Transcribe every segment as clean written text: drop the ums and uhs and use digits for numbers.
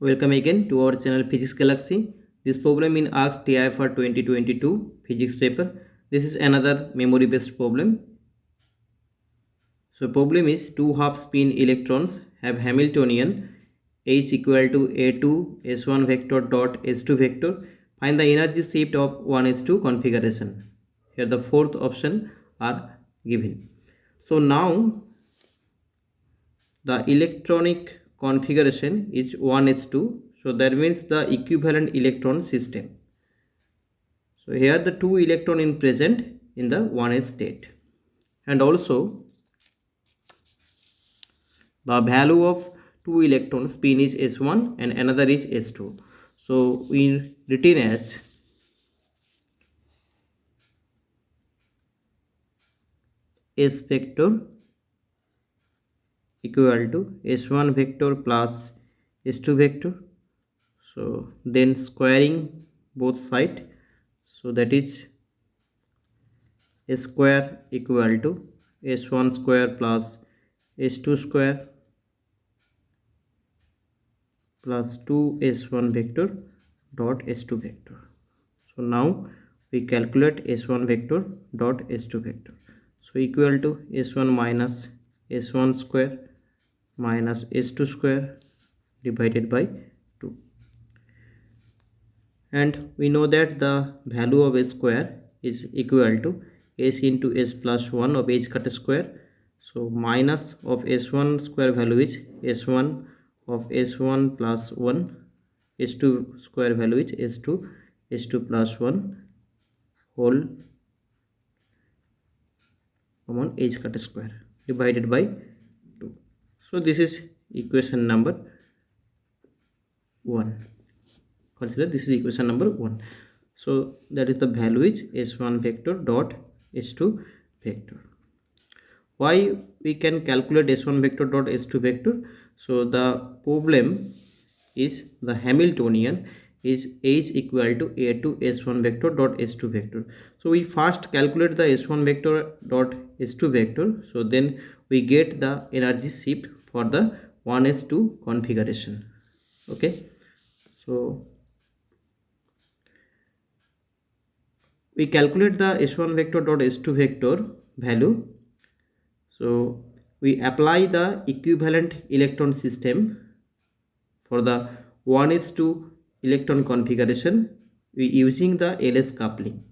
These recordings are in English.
Welcome again to our channel Physics Galaxy. This problem in ASK TIFR 2022 physics paper. This is another memory based problem. So problem is two half spin electrons have Hamiltonian H equal to A2 S1 vector dot S2 vector. Find the energy shift of 1s2 configuration. Here the fourth option are given. So now the electronic configuration is 1s2, so that means the equivalent electron system. So here the two electron in present in the 1s state, and also the value of two electrons spin is s1 and another is s2. So we written as s vector equal to s1 vector plus s2 vector. So then squaring both side, so that is s square equal to s1 square plus s2 square plus 2s1 vector dot s2 vector. So now we calculate s1 vector dot s2 vector. So equal to s1 minus s1 square minus s2 square divided by 2. And we know that the value of s square is equal to s into s plus 1 of h cut square. So minus of s1 square value is s1 of s1 plus 1, s2 square value is s2 plus 1 whole common h cut square divided by 2. So this is equation number 1. Consider this is equation number 1. So that is the value is s1 vector dot s2 vector. Why we can calculate s1 vector dot s2 vector? So the problem is the Hamiltonian is h equal to a2 s1 vector dot s2 vector. So we first calculate the s1 vector dot s2 vector, so then we get the energy shift for the 1s2 configuration. Okay, so we calculate the s1 vector dot s2 vector value. So we apply the equivalent electron system for the 1s2 electron configuration. We using the LS coupling.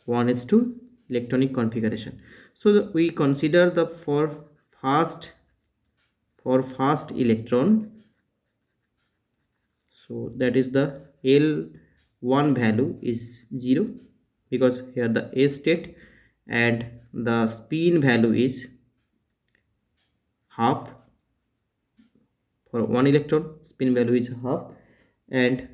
1s2 electronic configuration. So we consider the for first electron. So that is the L1 value is 0, because here the A state, and the spin value is half. For one electron spin value is half, and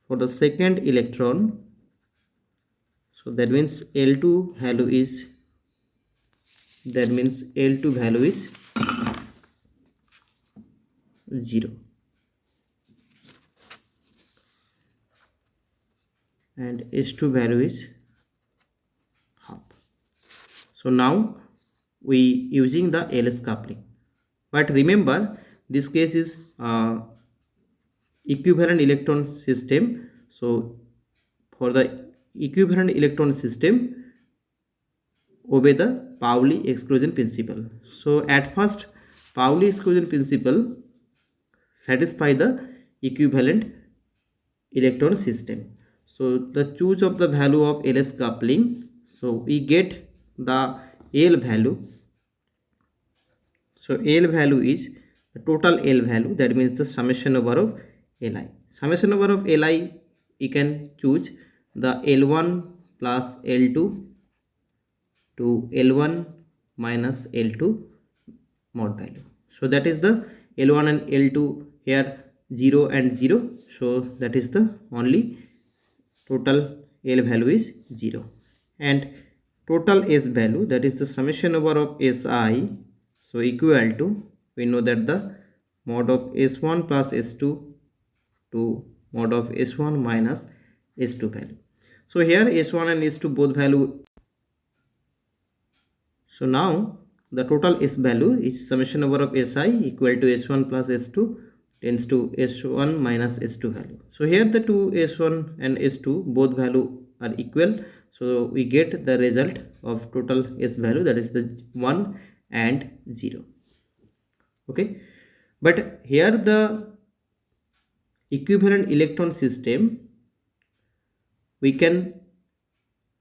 for the second electron, so that means L2 value is L2 value is 0, and S2 value is half. So now we using the LS coupling, but remember this case is equivalent electron system. So for the equivalent electron system, obey the Pauli exclusion principle. So at first Pauli exclusion principle satisfy the equivalent electron system. So the choose of the value of LS coupling, so we get the L value. So L value is the total L value, that means the summation over of Li. Summation over of Li, you can choose the L1 plus L2 to L1 minus L2 mod value. So that is the L1 and L2 here 0 and 0. So that is the only total L value is 0, and total S value, that is the summation over of Si, so equal to, we know that the mod of S1 plus S2 to mod of S1 minus So here S1 and S2 both value So now the total S value is summation over of Si equal to S1 plus S2 tends to S1 minus S2 value. So here the two S1 and S2 both value are equal, so we get the result of total S value, that is the 1 and 0. Okay, but here the equivalent electron system, we can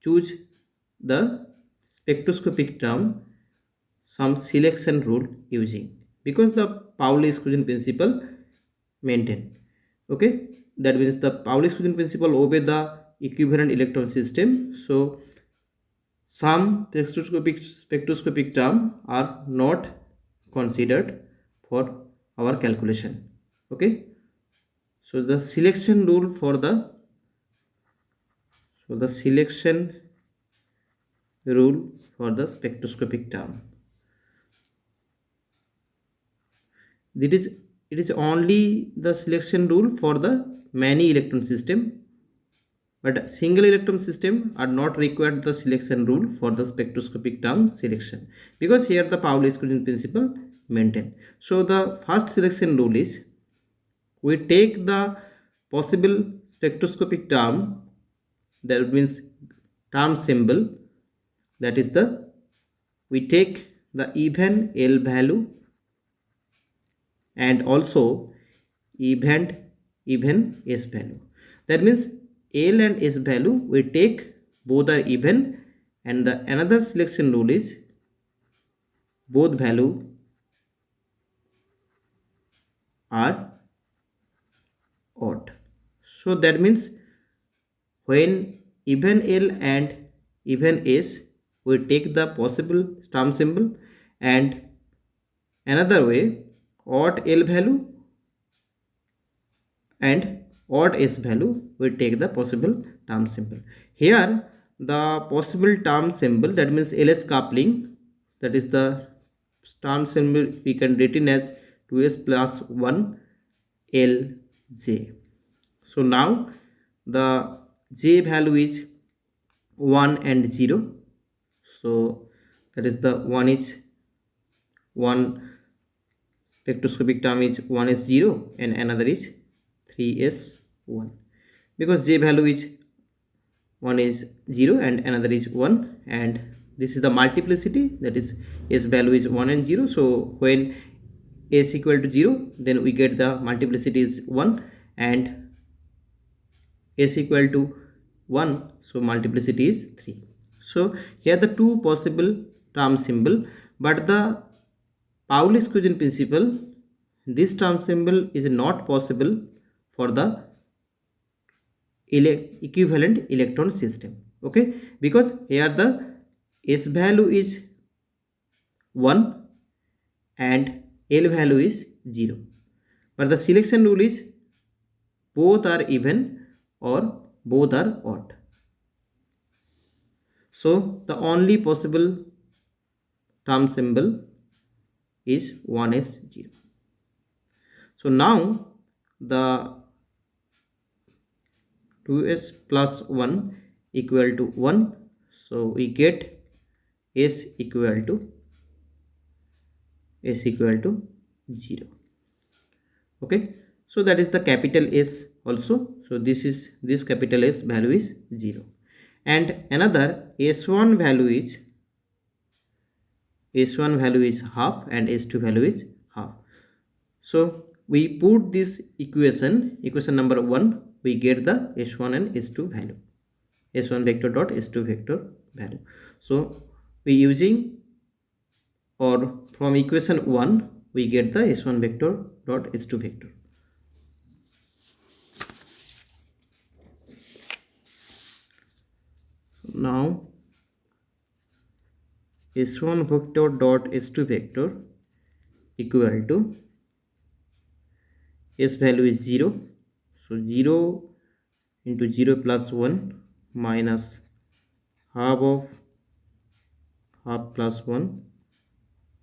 choose the spectroscopic term some selection rule using, because the Pauli-Scurzon principle maintained. Okay, that means the Pauli-Scurzon principle obey the equivalent electron system. So some spectroscopic term are not considered for our calculation. Okay, so the selection rule for the selection rule for the spectroscopic term, it is only the selection rule for the many electron system, but single electron system are not required the selection rule for the spectroscopic term selection, because here the Pauli-Scurzon principle maintained. So the first selection rule is, we take the possible spectroscopic term, that means term symbol, that is the, we take the even L value and also even S value. That means L and S value we take both are even, and the another selection rule is both value are odd. So that means when even L and even S, we take the possible term symbol, and another way odd L value and odd S value, we take the possible term symbol. Here the possible term symbol, that means LS coupling, that is the term symbol we can written as 2s plus 1 Lj. So now the J value is 1 and 0. So that is the 1 is 1, spectroscopic term is 1 is 0 and another is 3s1, because J value is 1 is 0 and another is 1, and this is the multiplicity, that is S value is 1 and 0. So when S equal to 0, then we get the multiplicity is 1, and S equal to 1, so multiplicity is 3. So here the two possible term symbol, but the Pauli-Scurzon principle, this term symbol is not possible for the equivalent electron system. Okay, because here the S value is 1 and L value is 0, but the selection rule is both are even or both are odd. So the only possible term symbol is 1 is 0. So now the 2s plus 1 equal to 1, so we get S equal to 0. Okay, so that is the capital S also. So this capital S value is 0, and another S1 value is half and S2 value is half. So we put this equation number 1, we get the S1 and S2 value, S1 vector dot S2 vector value. So we using, or from equation 1 we get the S1 vector dot S2 vector. So now S1 vector dot S2 vector equal to, S value is 0, so 0 into 0 plus 1 minus half of half plus 1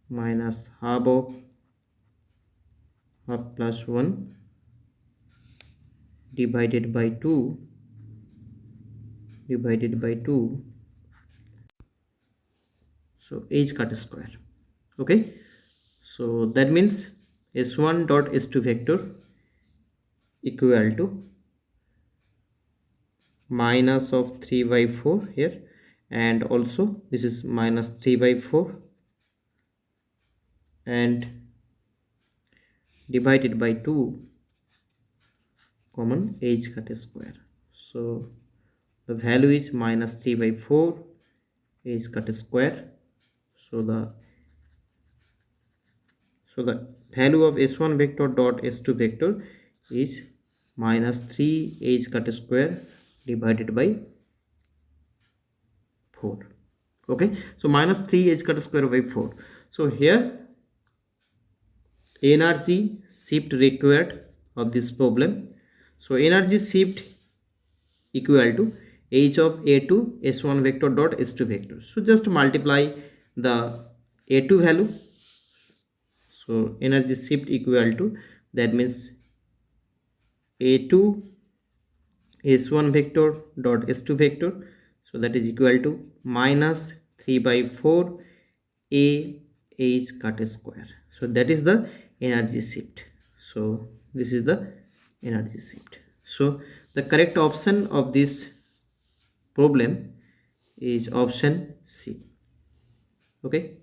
minus half of half plus 1 divided by 2 divided by 2. so h cut square. Okay, so that means s1 dot s2 vector equal to minus of 3 by 4 here, and also this is minus 3 by 4 and divided by 2 common h cut square. So the value is minus 3 by 4 h cut square. So the value of s1 vector dot s2 vector is minus 3 h cut square divided by 4. Okay, so minus 3 h cut square by 4. So here energy shift required of this problem. So energy shift equal to h of a2 s1 vector dot s2 vector. So just multiply the a2 value. So energy shift equal to, that means a2 s1 vector dot s2 vector, so that is equal to minus 3 by 4 a h cut square. So that is the energy shift. So this is the energy shift. So the correct option of this problem is option C. Okay.